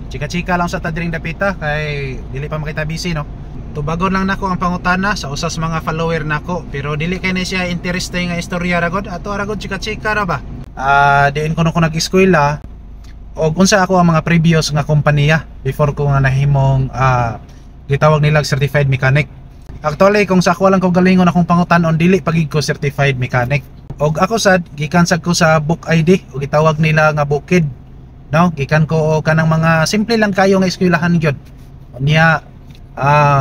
Chika-chika lang sa tadring dapita kay dili pa makita busy no. Tubagon lang nako ang pangutana sa usas mga follower nako pero dili kay na siya interesting nga istorya ragod ato ragod chika-chika ra ba. Diin ko nag-eskwela o unsa ako ang mga previous nga kompanya before ko nga nahimong gitawag nila certified mechanic. Actually kung sa ako lang ko galingon akong pangutanon dili pagig ko certified mechanic. Og ako sad gikan sad ko sa book ID o gitawag nila nga bukid. No, gikan ko kanang mga simple lang kayo nga eskwelahan gyud. Unya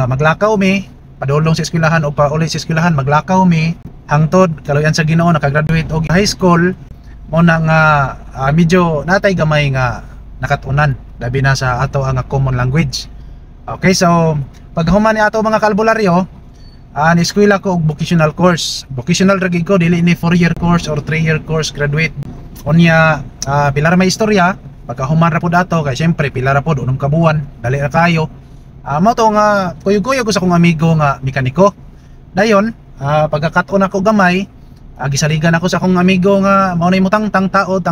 maglakaw mi, padulong sa eskwelahan o pauli sa eskwelahan maglakaw mi hangtod kaluyan sa Ginoo nakagraduate og high school mo na nga medyo natay gamay nga nakatunan labi na sa ato ang common language. Okay, so pag human ni ato mga kalbularyo, ni eskwela ko og vocational course. Vocational ra gid ko dili ni 4-year course or 3-year course graduate. Unya pilar may istorya pagkahuman ra pud ato kay syempre pila ra pud unom ka buwan dali ra kayo mo to nga kuyog-kuyog ko sa akong amigo nga mekaniko dayon pagkakat-on ako gamay gisaligan ako sa akong amigo nga mao na imong tang taod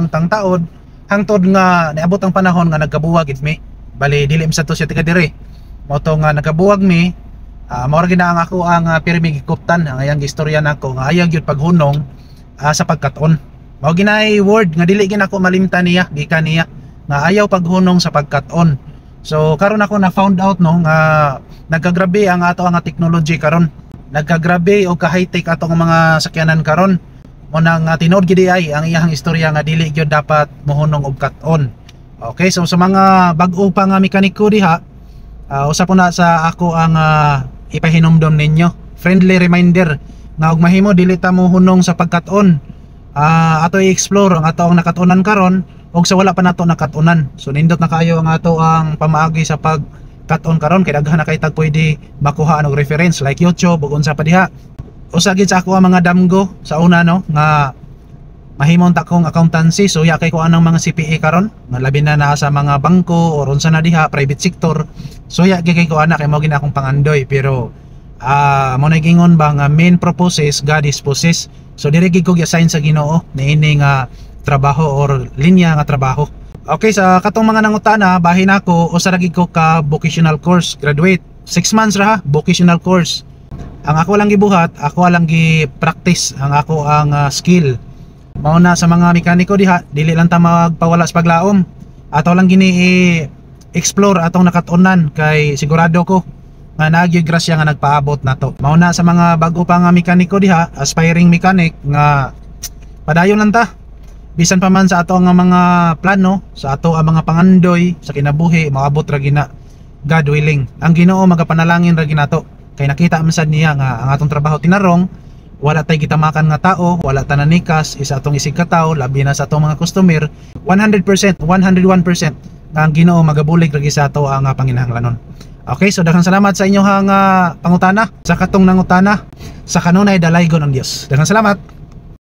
hangtod nga niabot ang panahon nga nagkabuwag gid mi bali dili sa to siya tiga dire mo to nga nagkabuwag mi mao ra gid ang ako ang pirmi gikuptan ang ayang istorya nako nga ayang gyud paghunong sa pagkat-on mao ginay word nga dili gid ako malimtan niya gikan niya nga ayaw paghunong sa pagkat-on. So karon ako na found out no nga nagkagrabe ang ato nga technology karon. Nagkagrabe o ka high tech ato nga mga sakyanan karon. Mo nang tinuod gid ay ang iyang istorya nga dili gyud dapat mohunong og cut-on. Okay, so sa mga bag-o pa nga mekaniko diha, usa po na sa ako ang ipahinumdom ninyo. Friendly reminder nga og mahimo dili ta mohunong sa pagkat-on. Ato i-explore ang ato ang nakatunan karon og sa wala pa nato nakatunan. So nindot na kayo ang ato ang pamaagi sa pagkat-on karon kay daghan na kay tag pwede makuha og reference like YouTube ug unsa pa diha. Usa gid sa ako ang mga damgo sa una no nga mahimong ta kong accountancy so ya kay ko anang mga CPA karon nga labi na sa mga bangko or unsa na diha private sector. So ya kay ko ana kay mao gina akong pangandoy pero mo nagingon ba nga main purpose is God is possess. So dire gid ko gi-assign sa Ginoo na ini nga trabaho or linya nga trabaho. Okay, sa katong mga nangutana bahin ako usa ra gid ko ka vocational course graduate 6 months ra ha vocational course. Ang ako lang gibuhat ako lang gi-practice ang ako ang skill. Mao na sa mga mekaniko diha dili lang ta magpawala sa paglaom ato lang gini explore atong nakatunan kay sigurado ko nga nagyoy grasya nga nagpaabot nato. Mao na sa mga bag-o pa nga mekaniko diha aspiring mechanic nga padayon lang ta bisan pa man sa ato nga mga plano sa ato ang mga pangandoy sa kinabuhi maabot ra gina God willing. Ang Ginoo magapanalangin ra ginato kay nakita man sad niya nga ang atong trabaho tinarong wala tay gitamakan nga tao wala ta nanikas isa atong isig ka tawo labi na sa atong mga customer 100% 101% nga ang Ginoo magabulig ra sa ato ang panginahanglanon. Okay, so daghang salamat sa inyo nga pangutana sa katong nangutana sa kanunay dalaygon ang Dios. Daghang salamat.